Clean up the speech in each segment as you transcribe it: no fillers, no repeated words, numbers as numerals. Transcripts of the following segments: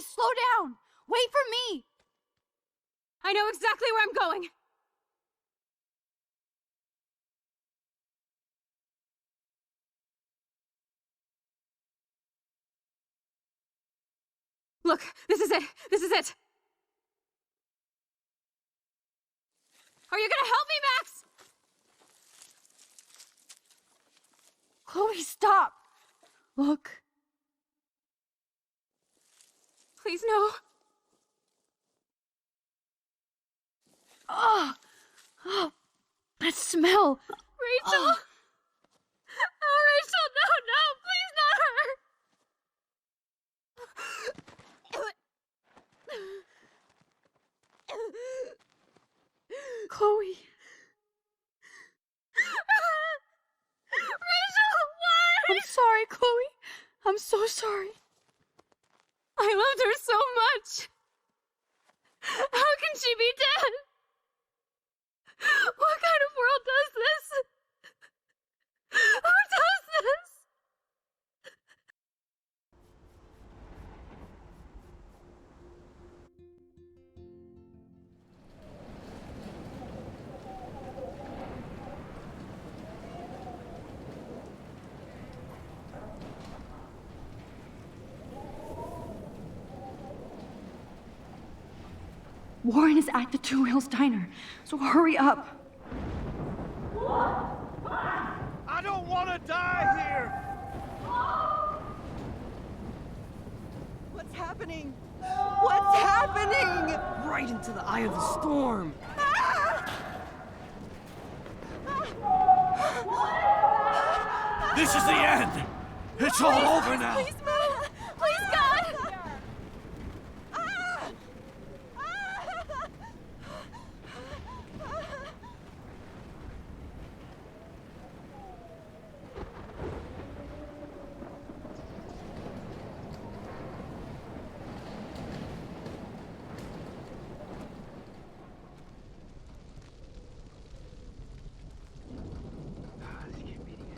Chloe, slow down! Wait for me! I know exactly where I'm going! Look, this is it! This is it! Are you gonna help me, Max? Chloe, stop! Look. Please, no. Oh, oh, that smell! Rachel! Oh, Rachel, no, please not her! Chloe. Rachel, why? I'm sorry, Chloe. I'm so sorry. I loved her so much. How can she be dead? What kind of world does this? Who does this? Warren is at the Two Wheels Diner, so hurry up. I don't want to die here! What's happening? What's happening? Right into the eye of the storm. This is the end! It's all over now! Please move! Please, God!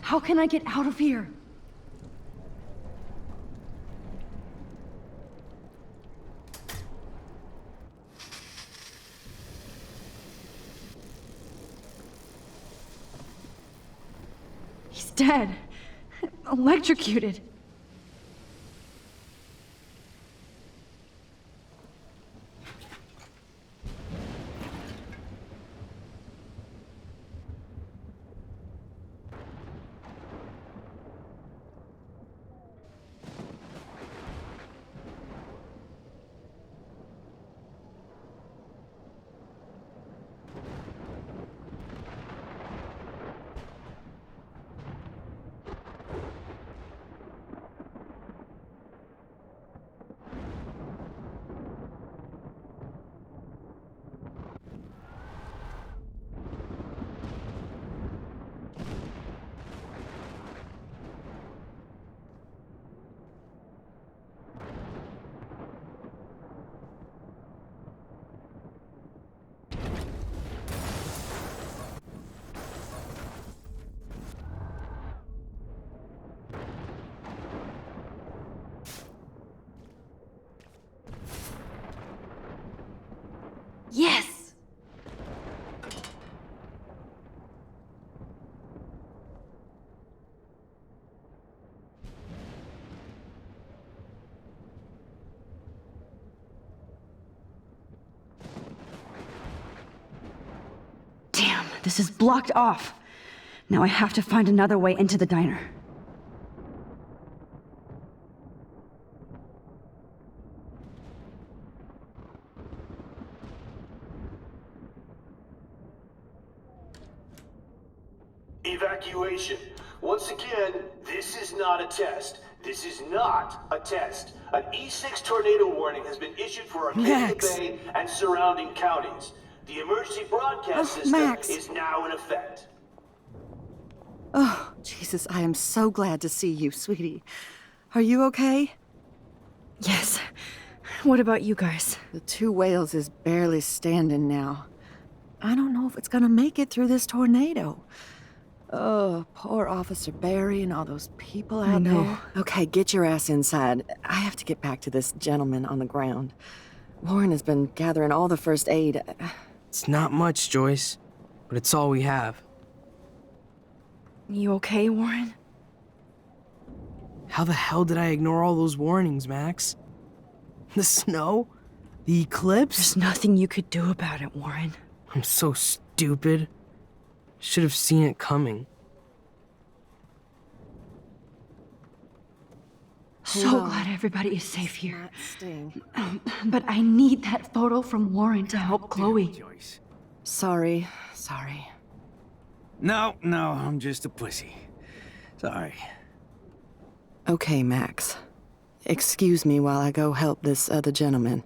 How can I get out of here? He's dead. Electrocuted. Yes! Damn, this is blocked off. Now I have to find another way into the diner. Evacuation. Once again, this is not a test. This is not a test. An E6 tornado warning has been issued for Arcadia Bay and surrounding counties. The emergency broadcast system Max. is now in effect. Oh, Jesus, I am so glad to see you, sweetie. Are you okay? Yes. What about you guys? The Two Whales is barely standing now. I don't know if it's gonna make it through this tornado. Oh, poor Officer Barry and all those people out I know. there. Okay, get your ass inside. I have to get back to this gentleman on the ground. Warren has been gathering all the first aid. It's not much, Joyce, but it's all we have. You okay, Warren? How the hell did I ignore all those warnings, Max? The snow? The eclipse? There's nothing you could do about it, Warren. I'm so stupid. Should have seen it coming. So Hold on. glad everybody is safe here. Not Sting. But I need that photo from Warren to help Chloe. Joyce. Sorry. No, I'm just a pussy. Sorry. Okay, Max. Excuse me while I go help this other gentleman.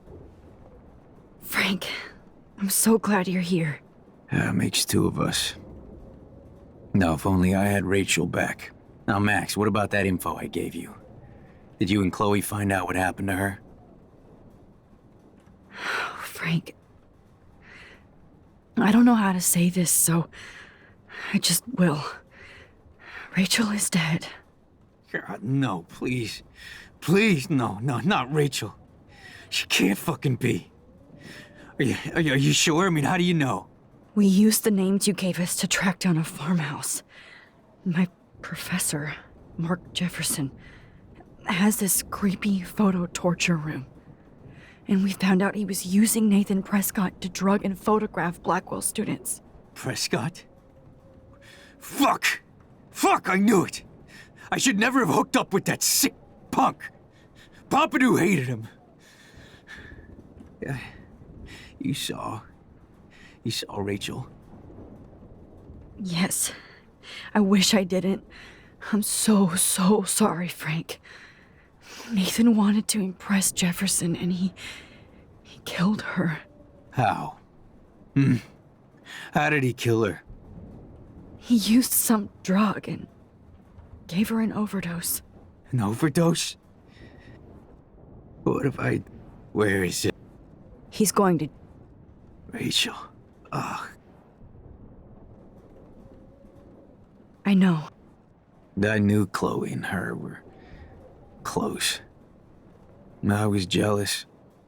Frank, I'm so glad you're here. Yeah, makes two of us. No, if only I had Rachel back. Now, Max, what about that info I gave you? Did you and Chloe find out what happened to her? Oh, Frank, I don't know how to say this, so I just will. Rachel is dead. God, no, please. Please, no, not Rachel. She can't fucking be. Are you sure? I mean, how do you know? We used the names you gave us to track down a farmhouse. My professor, Mark Jefferson, has this creepy photo torture room. And we found out he was using Nathan Prescott to drug and photograph Blackwell students. Prescott? Fuck! Fuck, I knew it! I should never have hooked up with that sick punk! Pompidou hated him. Yeah, you saw Rachel. Yes. I wish I didn't. I'm so sorry, Frank. Nathan wanted to impress Jefferson and he killed her. How? How did he kill her? He used some drug and gave her an overdose. An overdose? What if I... Where is it? He's going to... Rachel. Ugh. I know. I knew Chloe and her were close. I was jealous,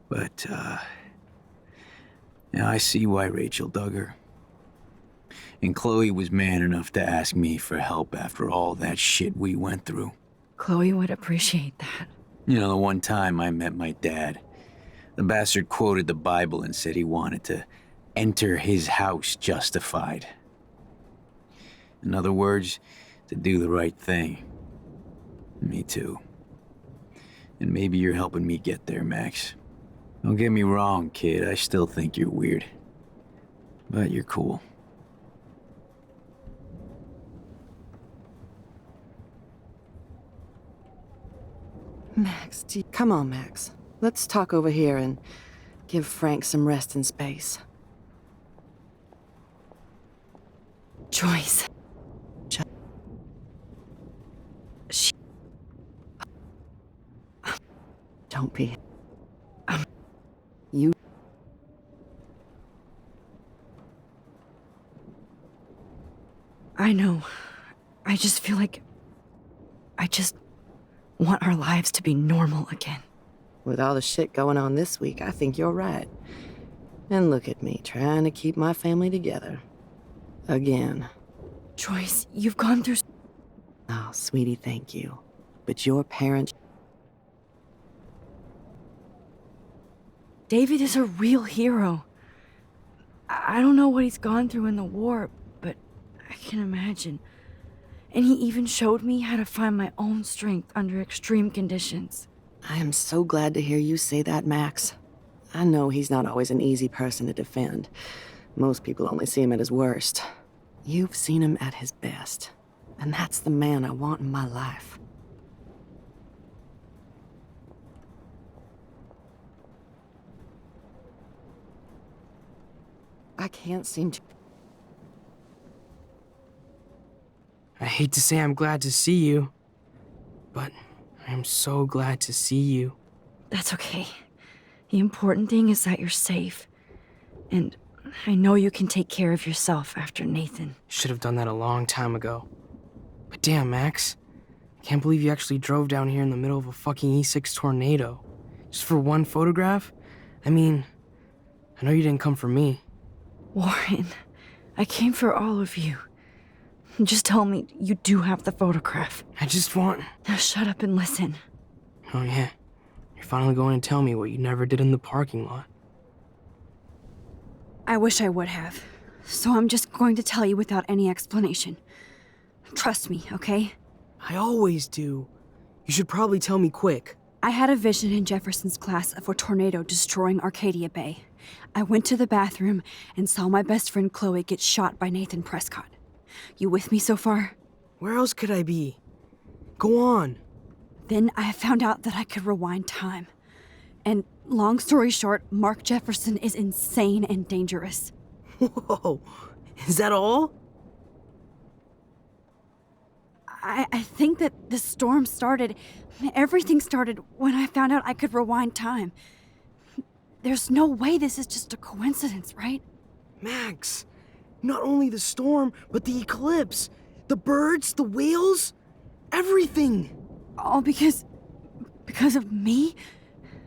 but, I see why Rachel dug her. And Chloe was man enough to ask me for help after all that shit we went through. Chloe would appreciate that. You know, the one time I met my dad, the bastard quoted the Bible and said he wanted to enter his house justified. In other words, to do the right thing. Me too. And maybe you're helping me get there, Max. Don't get me wrong, kid, I still think you're weird. But you're cool. Max, come on, Max. Let's talk over here and give Frank some rest and space. Joyce. Don't be. You. I know. I just feel like I just want our lives to be normal again. With all the shit going on this week, I think you're right. And look at me, trying to keep my family together. Again. Joyce, you've gone through... Oh, sweetie, thank you. But your parents... David is a real hero. I don't know what he's gone through in the war, but I can imagine. And he even showed me how to find my own strength under extreme conditions. I am so glad to hear you say that, Max. I know he's not always an easy person to defend. Most people only see him at his worst. You've seen him at his best. And that's the man I want in my life. I can't seem to... I hate to say I'm glad to see you, but I'm so glad to see you. That's okay. The important thing is that you're safe. And I know you can take care of yourself after Nathan. Should have done that a long time ago. But damn, Max. I can't believe you actually drove down here in the middle of a fucking E6 tornado. Just for one photograph? I mean, I know you didn't come for me. Warren, I came for all of you. Just tell me you do have the photograph. I just want... Now shut up and listen. Oh yeah, you're finally going to tell me what you never did in the parking lot. I wish I would have. So I'm just going to tell you without any explanation. Trust me, okay? I always do. You should probably tell me quick. I had a vision in Jefferson's class of a tornado destroying Arcadia Bay. I went to the bathroom and saw my best friend Chloe get shot by Nathan Prescott. You with me so far? Where else could I be? Go on. Then I found out that I could rewind time. And long story short, Mark Jefferson is insane and dangerous. Whoa, is that all? I think that the storm started, everything started when I found out I could rewind time. There's no way this is just a coincidence, right? Max, not only the storm, but the eclipse, the birds, the whales, everything. All because of me?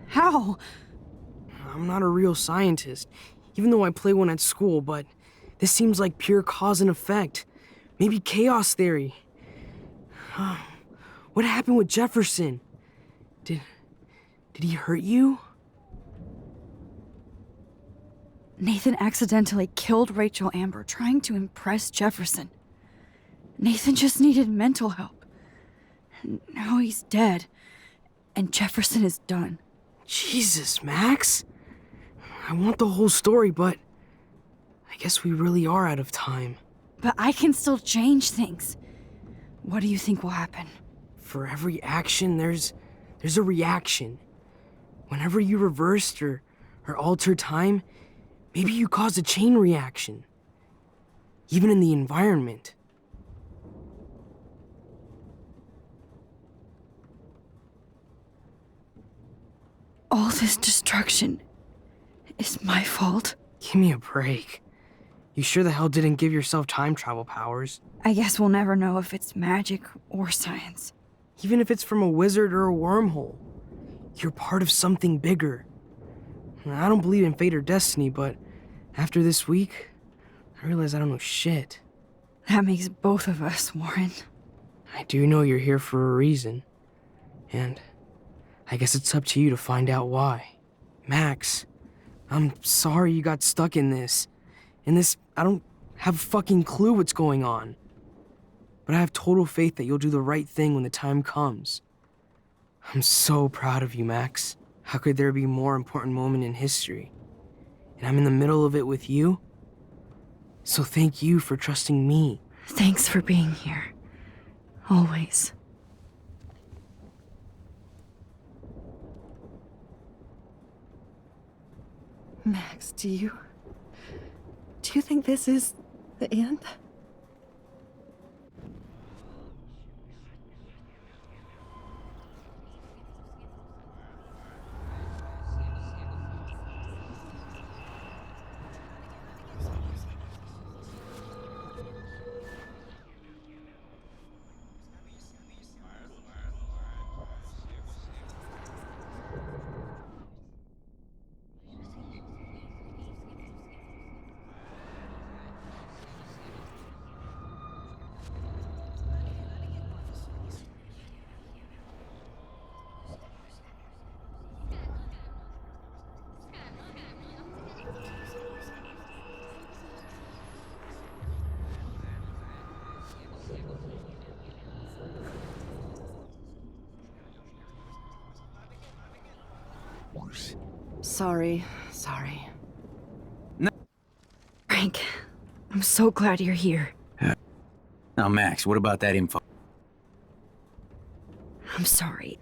How? I'm not a real scientist, even though I play one at school, but this seems like pure cause and effect. Maybe chaos theory. What happened with Jefferson? Did he hurt you? Nathan accidentally killed Rachel Amber trying to impress Jefferson. Nathan just needed mental help. Now he's dead, and Jefferson is done. Jesus, Max. I want the whole story, but I guess we really are out of time. But I can still change things. What do you think will happen? For every action, there's a reaction. Whenever you reversed or altered time, maybe you caused a chain reaction. Even in the environment. All this destruction is my fault? Give me a break. You sure the hell didn't give yourself time travel powers? I guess we'll never know if it's magic or science. Even if it's from a wizard or a wormhole. You're part of something bigger. I don't believe in fate or destiny, but after this week, I realize I don't know shit. That makes both of us, Warren. I do know you're here for a reason. And I guess it's up to you to find out why. Max, I'm sorry you got stuck in this. I don't have a fucking clue what's going on. But I have total faith that you'll do the right thing when the time comes. I'm so proud of you, Max. How could there be a more important moment in history? And I'm in the middle of it with you? So thank you for trusting me. Thanks for being here. Always. Max, do you think this is the end? Sorry. Frank, I'm so glad you're here. Now, Max, what about that info? I'm sorry.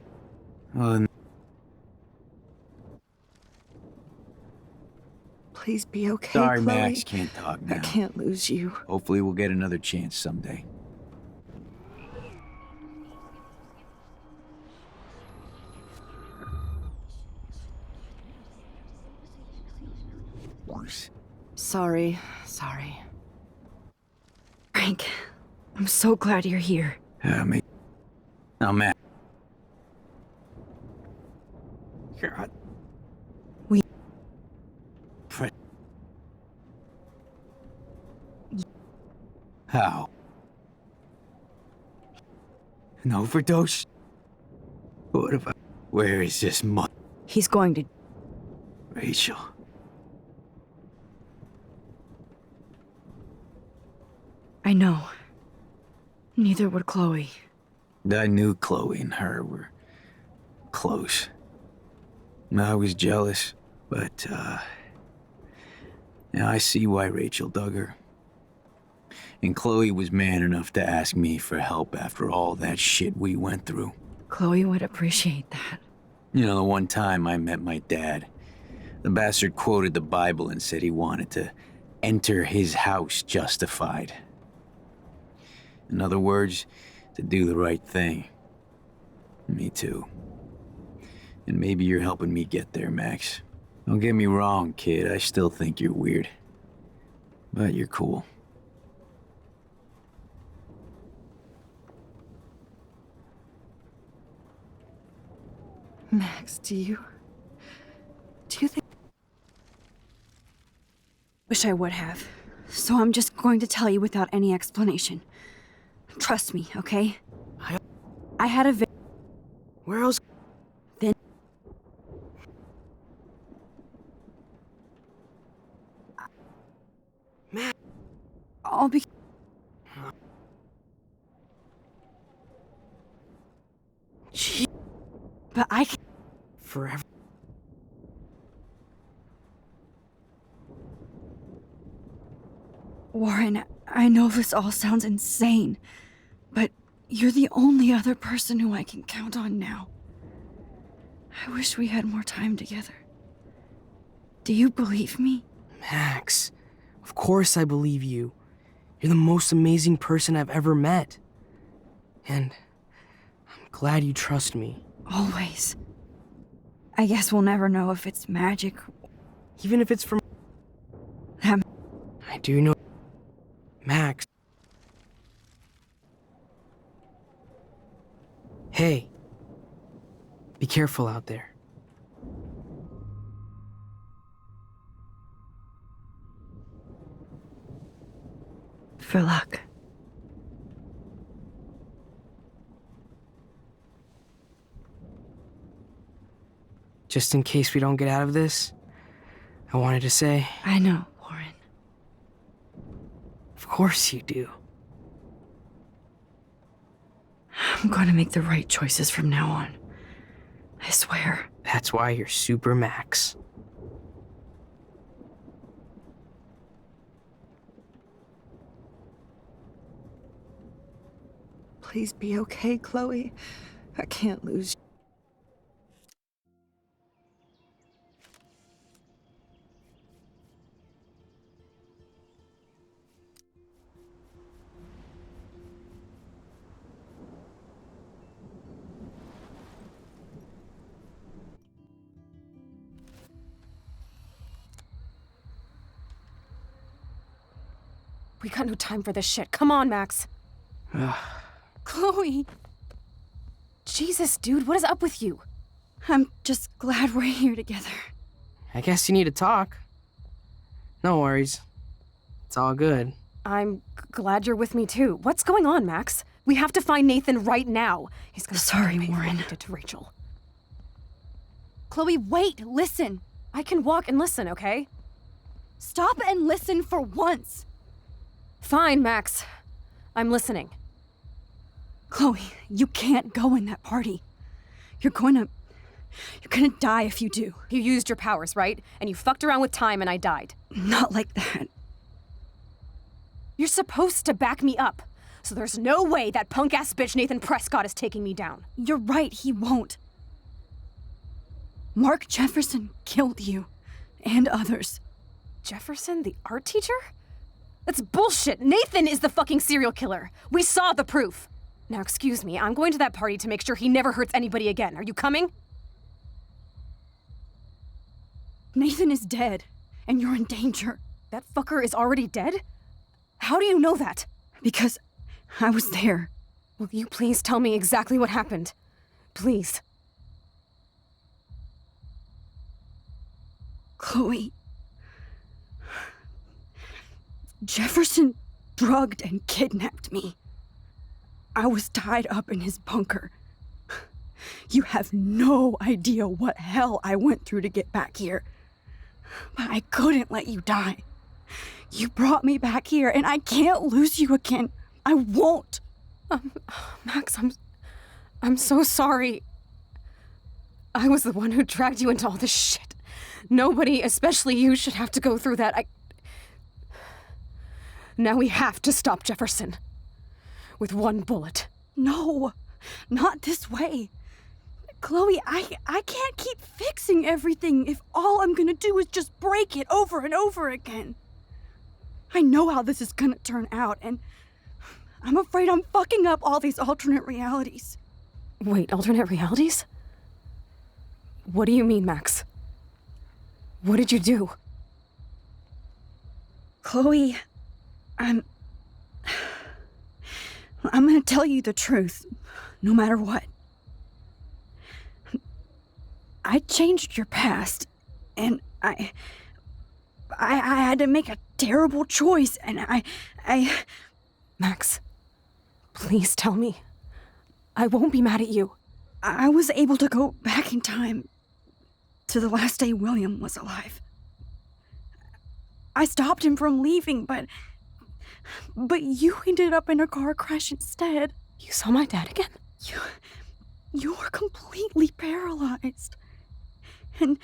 Please be okay, Sorry, Chloe. Max, can't talk now. I can't lose you. Hopefully we'll get another chance someday. Sorry. Frank, I'm so glad you're here. Me. Now, Matt. God. We- Fred. How? An overdose? What if I... Where is this He's going to... Rachel? I know. Neither would Chloe. I knew Chloe and her were close. I was jealous, but, now I see why Rachel dug her. And Chloe was man enough to ask me for help after all that shit we went through. Chloe would appreciate that. You know, the one time I met my dad, the bastard quoted the Bible and said he wanted to enter his house justified. In other words, to do the right thing. Me too. And maybe you're helping me get there, Max. Don't get me wrong, kid, I still think you're weird. But you're cool. Max, do you think... Wish I would have. So I'm just going to tell you without any explanation. Trust me, okay? I had a Where else? Then... Matt. I'll be... Gee. But I can... Forever. Warren, I know this all sounds insane, but you're the only other person who I can count on now. I wish we had more time together. Do you believe me? Max, of course I believe you. You're the most amazing person I've ever met. And I'm glad you trust me. Always. I guess we'll never know if it's magic. Even if it's from... That... I do know... Max. Hey. Be careful out there. For luck. Just in case we don't get out of this, I wanted to say... I know, Warren. Of course you do. I'm going to make the right choices from now on. I swear. That's why you're Super Max. Please be okay, Chloe. I can't lose you. We got no time for this shit. Come on, Max. Chloe! Jesus, dude, what is up with you? I'm just glad we're here together. I guess you need to talk. No worries. It's all good. I'm glad you're with me too. What's going on, Max? We have to find Nathan right now. He's gonna Sorry, pay for what Warren. he did to Rachel. Chloe, wait! Listen! I can walk and listen, okay? Stop and listen for once! Fine, Max. I'm listening. Chloe, you can't go in that party. You're gonna die if you do. You used your powers, right? And you fucked around with time and I died. Not like that. You're supposed to back me up. So there's no way that punk-ass bitch Nathan Prescott is taking me down. You're right, he won't. Mark Jefferson killed you. And others. Jefferson, the art teacher? That's bullshit. Nathan is the fucking serial killer. We saw the proof. Now, excuse me, I'm going to that party to make sure he never hurts anybody again. Are you coming? Nathan is dead, and you're in danger. That fucker is already dead? How do you know that? Because I was there. Will you please tell me exactly what happened? Please. Chloe. Jefferson drugged and kidnapped me. I was tied up in his bunker. You have no idea what hell I went through to get back here. But I couldn't let you die. You brought me back here, and I can't lose you again. I won't. Max, I'm so sorry. I was the one who dragged you into all this shit. Nobody, especially you, should have to go through that. Now we have to stop Jefferson. With one bullet. No, not this way. Chloe, I can't keep fixing everything if all I'm gonna do is just break it over and over again. I know how this is gonna turn out, and I'm afraid I'm fucking up all these alternate realities. Wait, alternate realities? What do you mean, Max? What did you do? Chloe, I'm gonna tell you the truth, no matter what. I changed your past, and I had to make a terrible choice, and I... Max, please tell me. I won't be mad at you. I was able to go back in time to the last day William was alive. I stopped him from leaving, but you ended up in a car crash instead. You saw my dad again? You were completely paralyzed. And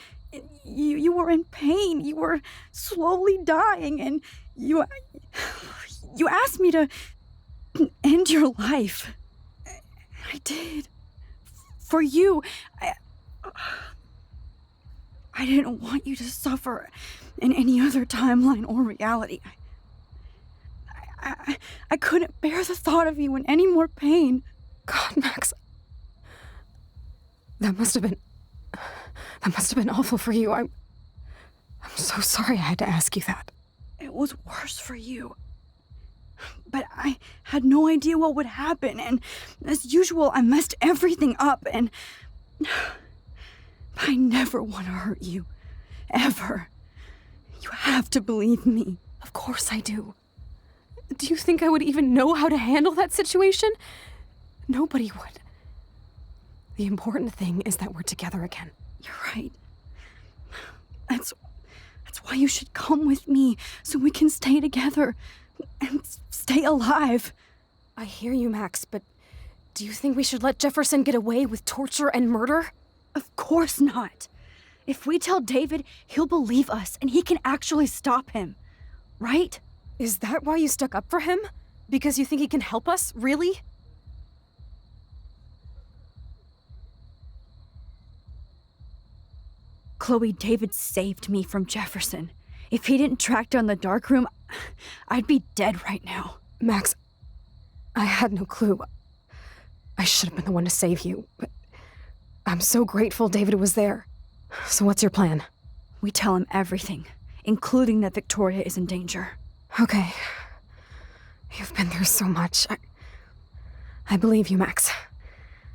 you were in pain. You were slowly dying, and you asked me to end your life. I did. For you. I didn't want you to suffer in any other timeline or reality. I couldn't bear the thought of you in any more pain. God, Max. That must have been awful for you. I'm so sorry I had to ask you that. It was worse for you. But I had no idea what would happen, and as usual, I messed everything up, and I never want to hurt you. Ever. You have to believe me. Of course I do. Do you think I would even know how to handle that situation? Nobody would. The important thing is that we're together again. You're right. That's why you should come with me, so we can stay together and stay alive. I hear you, Max, but do you think we should let Jefferson get away with torture and murder? Of course not. If we tell David, he'll believe us and he can actually stop him. Right? Is that why you stuck up for him? Because you think he can help us, really? Chloe, David saved me from Jefferson. If he didn't track down the dark room, I'd be dead right now. Max, I had no clue. I should have been the one to save you, but I'm so grateful David was there. So what's your plan? We tell him everything, including that Victoria is in danger. Okay. You've been through so much. I believe you, Max.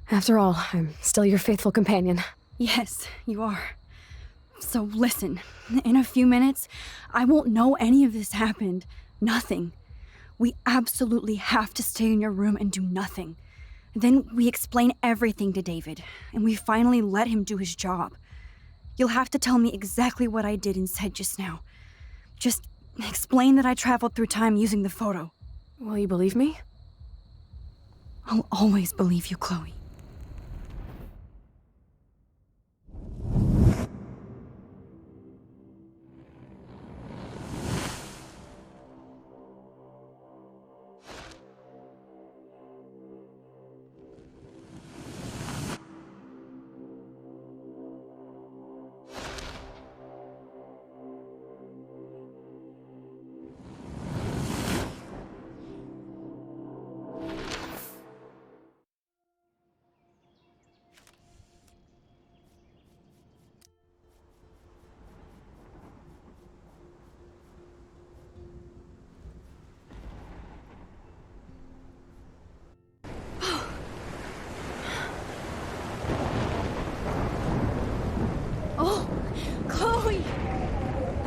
After all, I'm still your faithful companion. Yes, you are. So listen, in a few minutes, I won't know any of this happened. Nothing. We absolutely have to stay in your room and do nothing. Then we explain everything to David, and we finally let him do his job. You'll have to tell me exactly what I did and said just now. Just explain that I traveled through time using the photo. Will you believe me? I'll always believe you, Chloe.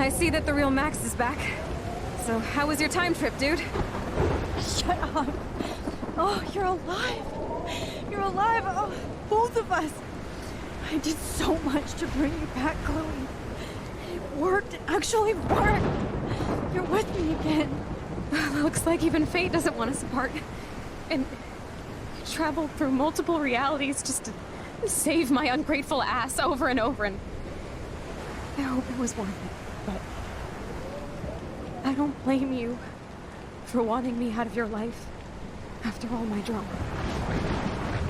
I see that the real Max is back. So, how was your time trip, dude? Shut up. Oh, you're alive. You're alive. Oh, both of us. I did so much to bring you back, Chloe. It worked. It actually worked. You're with me again. Looks like even fate doesn't want us apart. And traveled through multiple realities just to save my ungrateful ass over and over, and I hope it was worth it, but I don't blame you for wanting me out of your life after all my drama.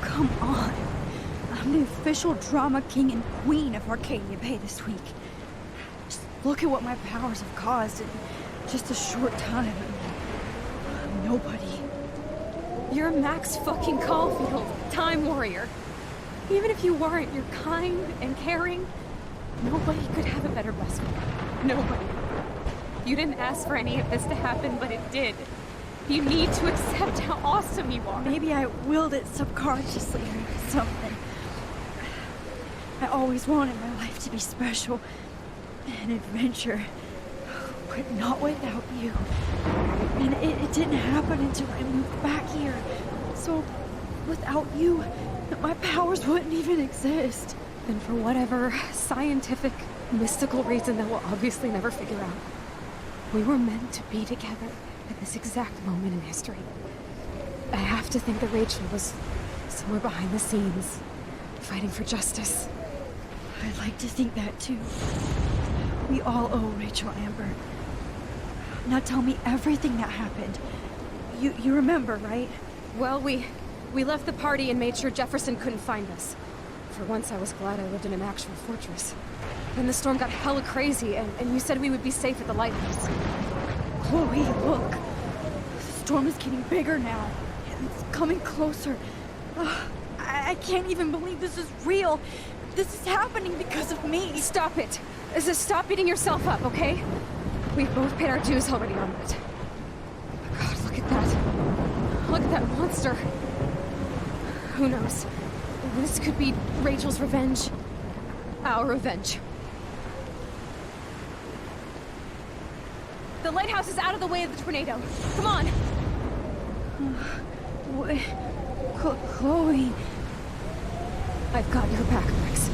Come on. I'm the official drama king and queen of Arcadia Bay this week. Just look at what my powers have caused in just a short time. I'm nobody. You're Max fucking Caulfield, Time Warrior. Even if you weren't, you're kind and caring. Nobody could have a better best friend. Nobody. You didn't ask for any of this to happen, but it did. You need to accept how awesome you are. Maybe I willed it subconsciously or something. I always wanted my life to be special. An adventure. But not without you. And it didn't happen until I moved back here. So, without you, my powers wouldn't even exist. And for whatever scientific, mystical reason that we'll obviously never figure out, we were meant to be together at this exact moment in history. I have to think that Rachel was somewhere behind the scenes, fighting for justice. I'd like to think that too. We all owe Rachel Amber. Now tell me everything that happened. You remember, right? Well, we left the party and made sure Jefferson couldn't find us. For once, I was glad I lived in an actual fortress. Then the storm got hella crazy, and you said we would be safe at the lighthouse. Chloe, look. The storm is getting bigger now. It's coming closer. I can't even believe this is real. This is happening because of me. Stop it. Just stop beating yourself up, okay? We've both paid our dues already on that. God, look at that. Look at that monster. Who knows? This could be Rachel's revenge. Our revenge. The lighthouse is out of the way of the tornado. Come on! Chloe. I've got your back, Max.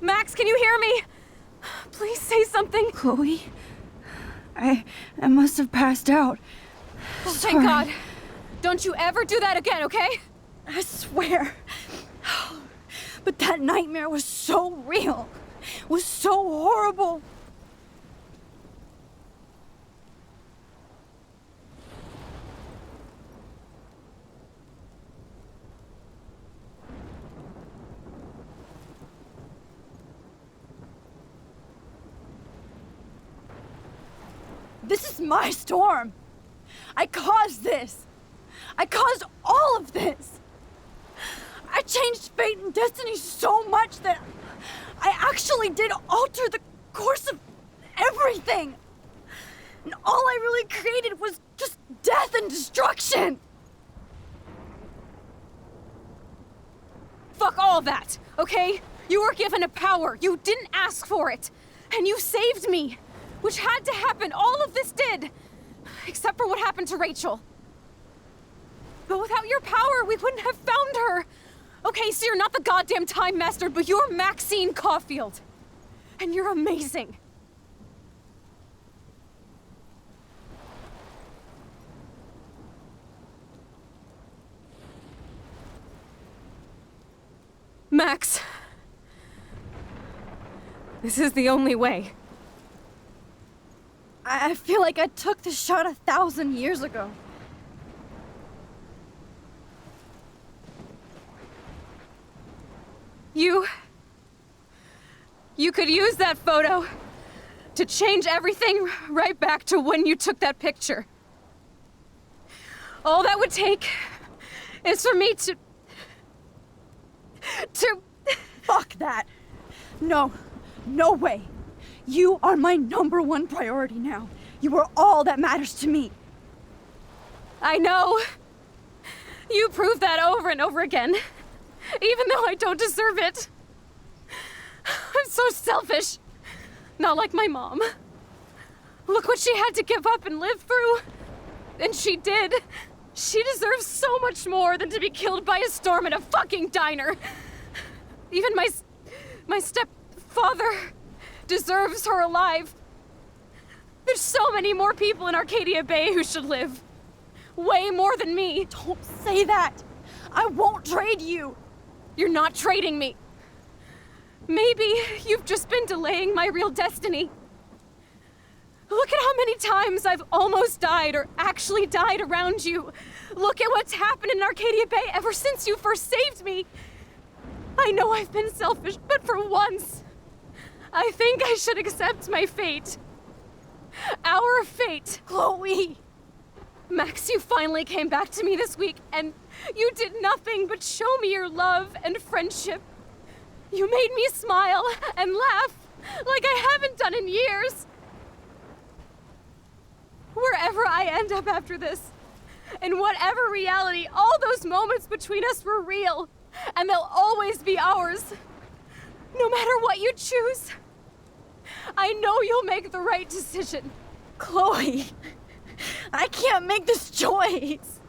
Max, can you hear me? Please say something. Chloe? I must have passed out. Oh, thank God. Don't you ever do that again, okay? I swear. But that nightmare was so real. Was so horrible. This is my storm. I caused this. I caused all of this. I changed fate and destiny so much that I actually did alter the course of everything. And all I really created was just death and destruction. Fuck all that, okay? You were given a power. You didn't ask for it. And you saved me. Which had to happen. All of this did. Except for what happened to Rachel. But without your power, we wouldn't have found her. Okay, so you're not the goddamn Time Master, but you're Maxine Caulfield. And you're amazing. Max. This is the only way. I feel like I took the shot 1,000 years ago. You could use that photo to change everything right back to when you took that picture. All that would take is for me to... Fuck that. No, no way. You are my #1 priority now. You are all that matters to me. I know. You prove that over and over again, even though I don't deserve it. I'm so selfish. Not like my mom. Look what she had to give up and live through. And she did. She deserves so much more than to be killed by a storm in a fucking diner. Even my stepfather deserves her alive. There's so many more people in Arcadia Bay who should live. Way more than me. Don't say that. I won't trade you. You're not trading me. Maybe you've just been delaying my real destiny. Look at how many times I've almost died or actually died around you. Look at what's happened in Arcadia Bay ever since you first saved me. I know I've been selfish, but for once, I think I should accept my fate. Our fate. Chloe! Max, you finally came back to me this week, and you did nothing but show me your love and friendship. You made me smile and laugh like I haven't done in years. Wherever I end up after this, in whatever reality, all those moments between us were real, and they'll always be ours. No matter what you choose, I know you'll make the right decision. Chloe, I can't make this choice.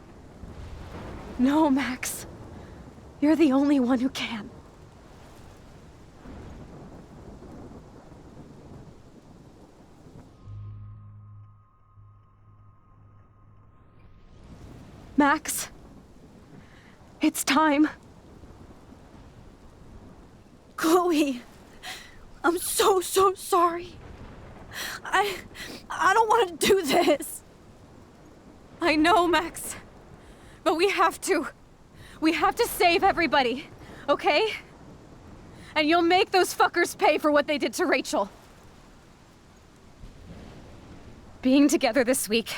No, Max. You're the only one who can. Max, it's time. Chloe, I'm so sorry. I don't want to do this. I know, Max. But we have to. We have to save everybody, okay? And you'll make those fuckers pay for what they did to Rachel. Being together this week,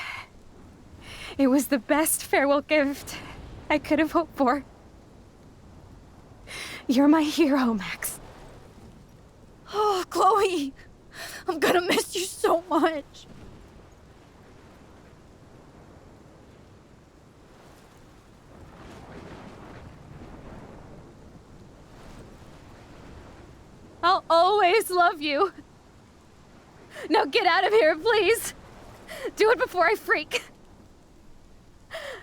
it was the best farewell gift I could have hoped for. You're my hero, Max. Oh, Chloe, I'm gonna miss you so much. I'll always love you. Now get out of here, please. Do it before I freak.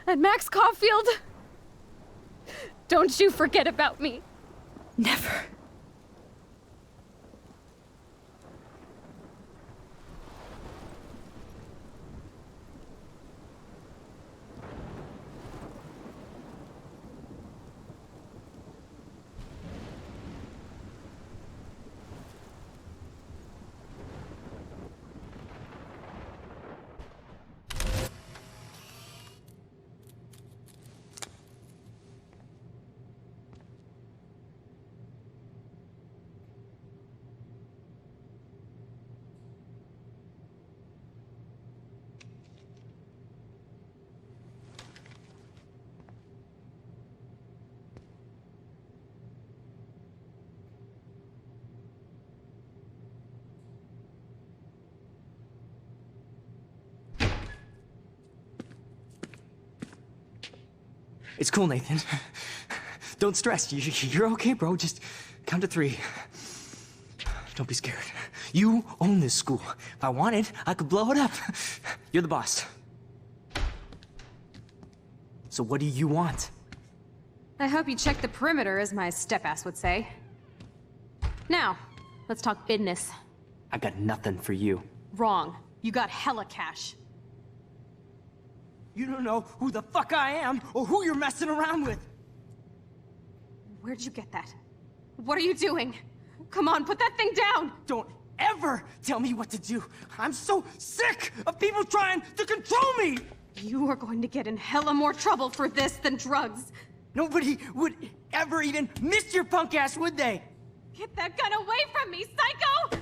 And Max Caulfield, don't you forget about me. Never. It's cool, Nathan. Don't stress. You're okay, bro. Just count to 3. Don't be scared. You own this school. If I wanted, I could blow it up. You're the boss. So what do you want? I hope you check the perimeter, as my step-ass would say. Now, let's talk business. I got nothing for you. Wrong. You got hella cash. You don't know who the fuck I am or who you're messing around with. Where'd you get that? What are you doing? Come on, put that thing down! Don't ever tell me what to do. I'm so sick of people trying to control me! You are going to get in hella more trouble for this than drugs. Nobody would ever even miss your punk ass, would they? Get that gun away from me, psycho!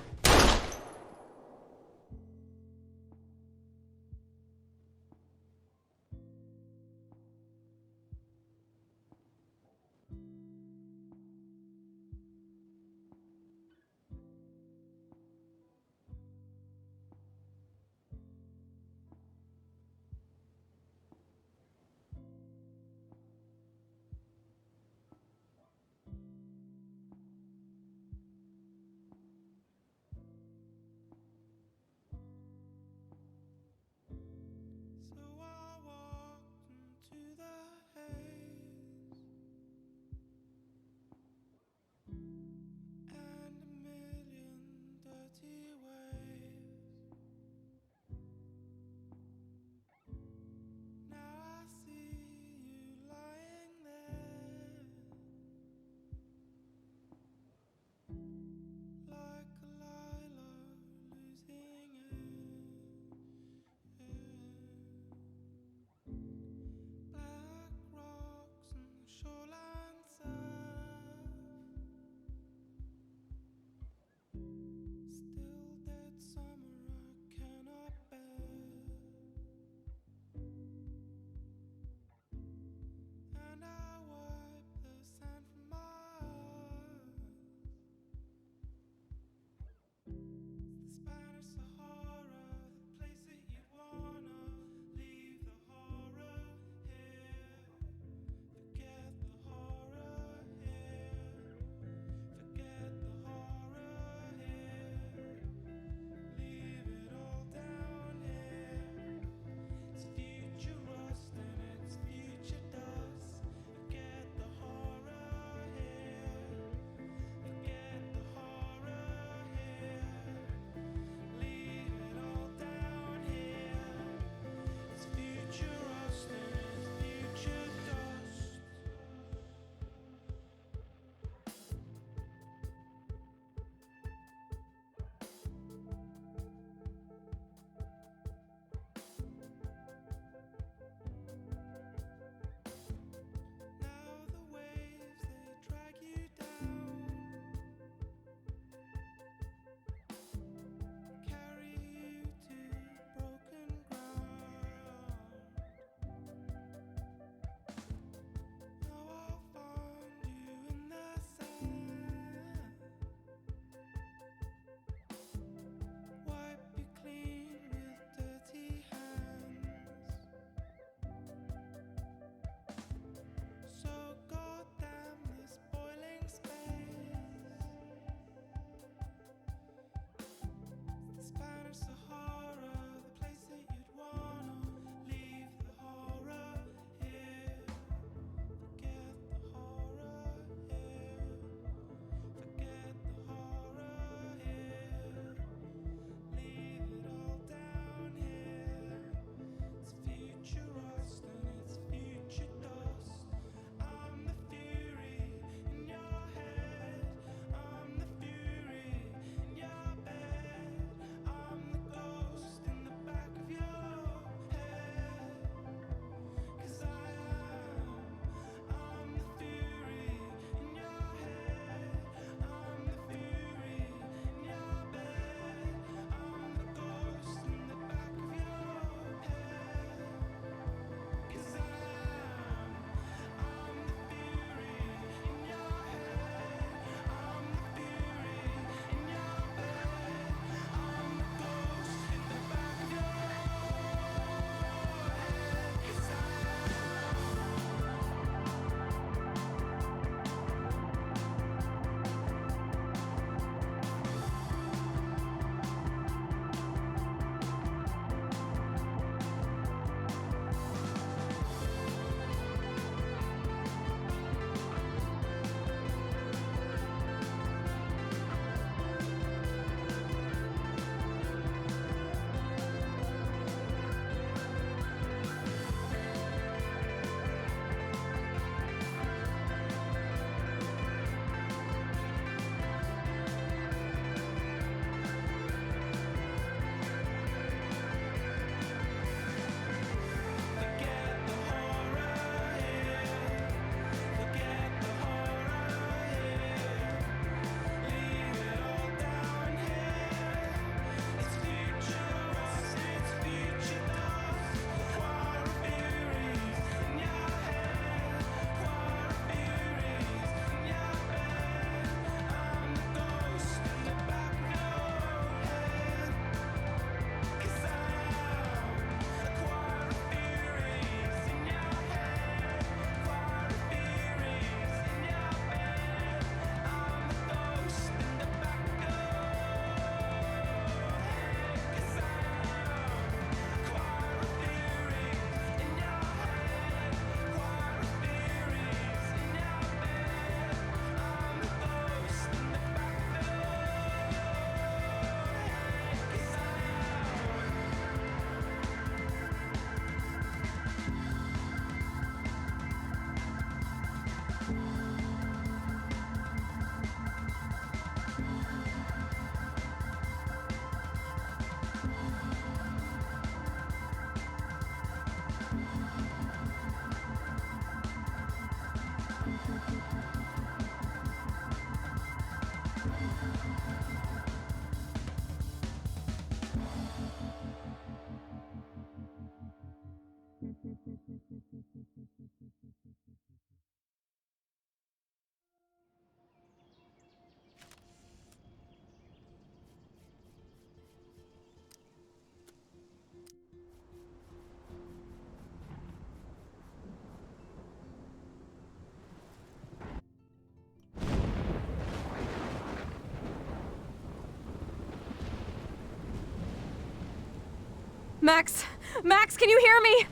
Max! Max, can you hear me?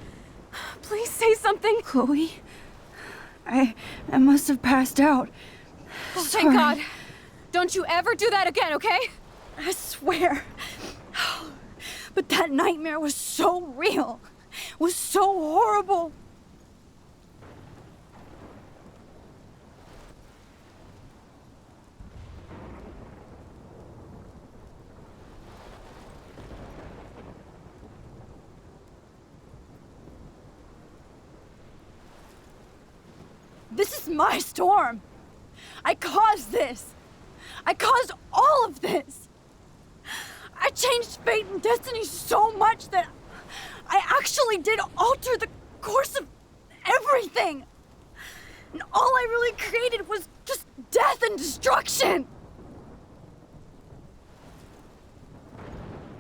Please say something. Chloe? I must have passed out. Oh, Sorry. thank God. Don't you ever do that again, okay? I swear. But that nightmare was so real. Was so horrible. This is my storm. I caused this. I caused all of this. I changed fate and destiny so much that I actually did alter the course of everything. And all I really created was just death and destruction.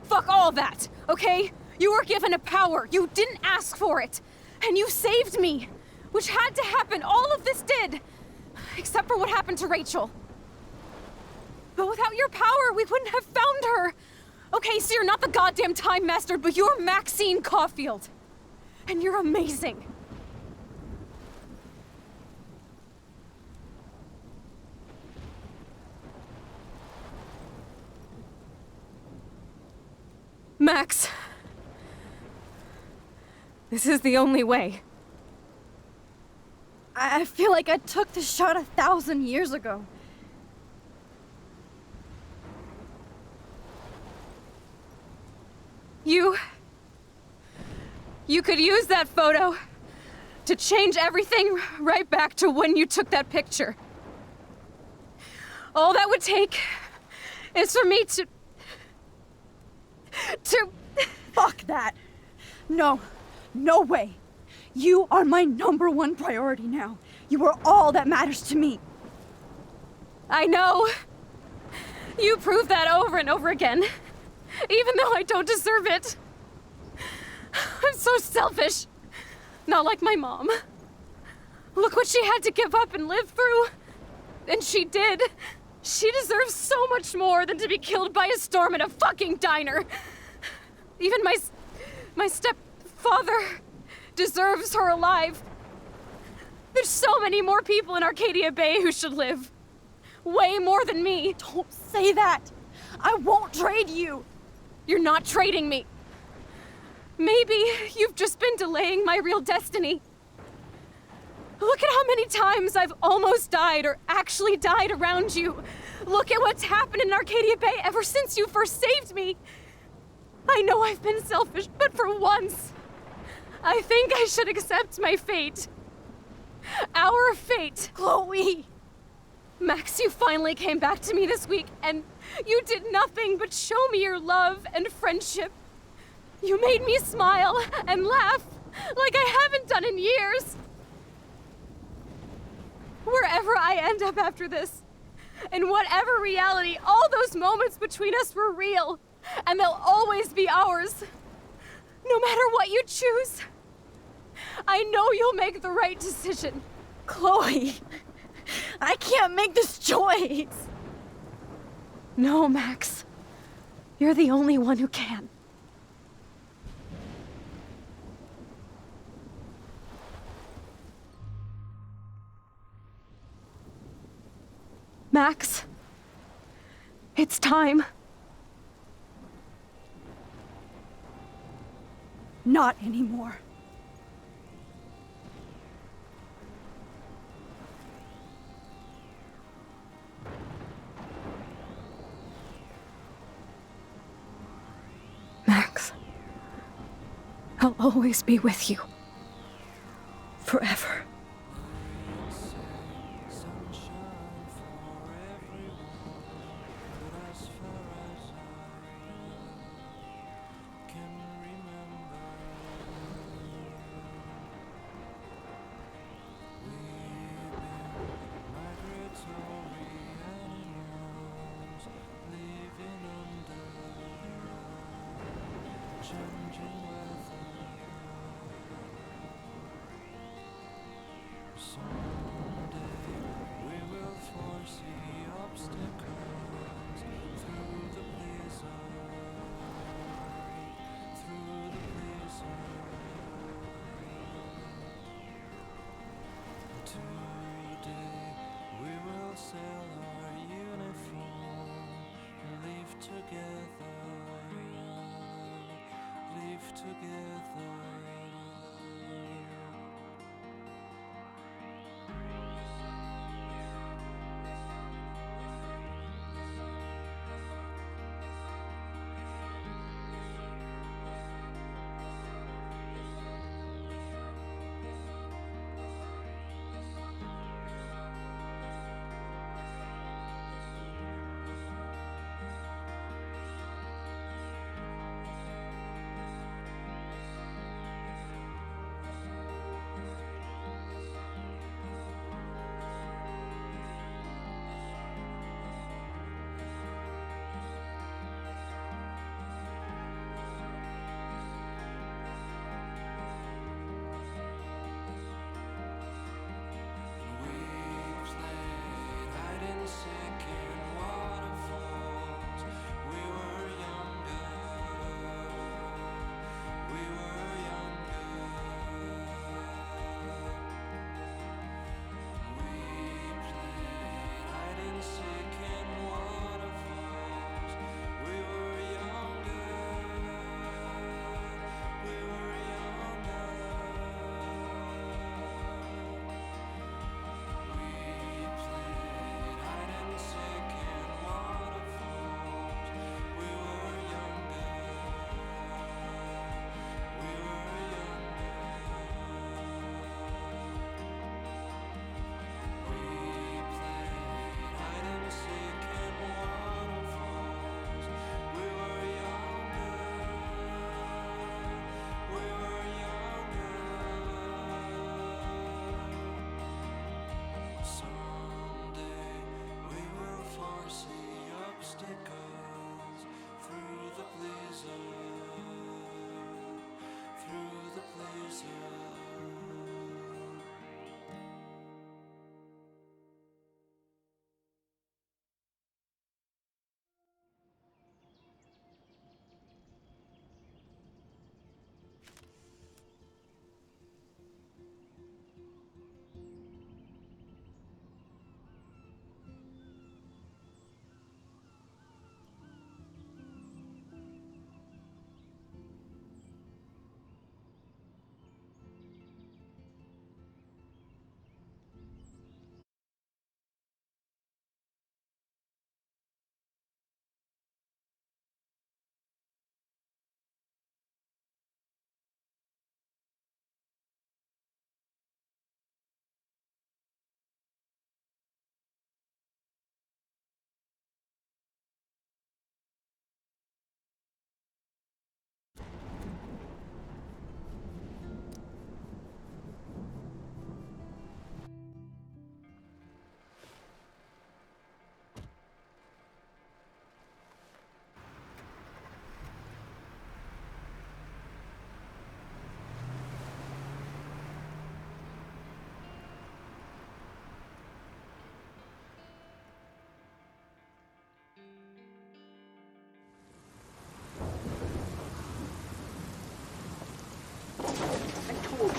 Fuck all that, okay? You were given a power. You didn't ask for it. And you saved me, which had to happen. All of this did. Except for what happened to Rachel. But without your power, we wouldn't have found her. Okay, so you're not the goddamn Time Master, but you're Maxine Caulfield. And you're amazing. Max. This is the only way. I feel like I took the shot 1,000 years ago. You could use that photo to change everything right back to when you took that picture. All that would take is for me to... Fuck that. No, no way. You are my #1 priority now. You are all that matters to me. I know. You prove that over and over again, even though I don't deserve it. I'm so selfish. Not like my mom. Look what she had to give up and live through. And she did. She deserves so much more than to be killed by a storm in a fucking diner. Even my stepfather deserves her alive. There's so many more people in Arcadia Bay who should live. Way more than me. Don't say that. I won't trade you. You're not trading me. Maybe you've just been delaying my real destiny. Look at how many times I've almost died or actually died around you. Look at what's happened in Arcadia Bay ever since you first saved me. I know I've been selfish, but for once, I think I should accept my fate. Our fate. Chloe! Max, you finally came back to me this week, and you did nothing but show me your love and friendship. You made me smile and laugh like I haven't done in years. Wherever I end up after this, in whatever reality, all those moments between us were real, and they'll always be ours. No matter what you choose, I know you'll make the right decision. Chloe! I can't make this choice! No, Max. You're the only one who can. Max, it's time. Not anymore. Max, I'll always be with you. Forever.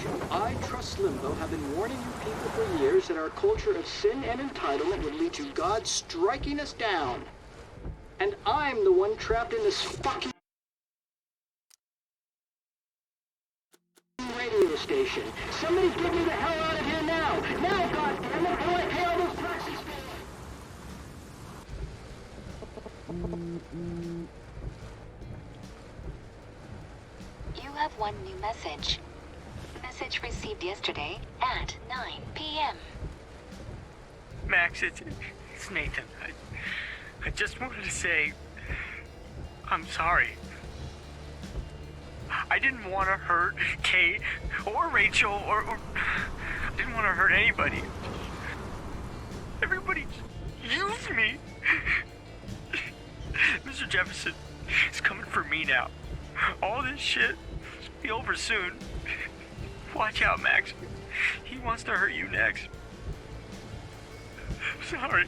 you. I, Trust Limbo, have been warning you people for years that our culture of sin and entitlement would lead to God striking us down. And I'm the one trapped in this fucking radio station. Somebody get me the hell out of here now! Now, goddammit, before I pay all those taxes! You have one new message. Message received yesterday at 9 p.m. Max, it's Nathan. I just wanted to say I'm sorry. I didn't want to hurt Kate or Rachel or I didn't want to hurt anybody. Everybody used me. Mr. Jefferson is coming for me now. All this shit will be over soon. Watch out, Max. He wants to hurt you next. Sorry.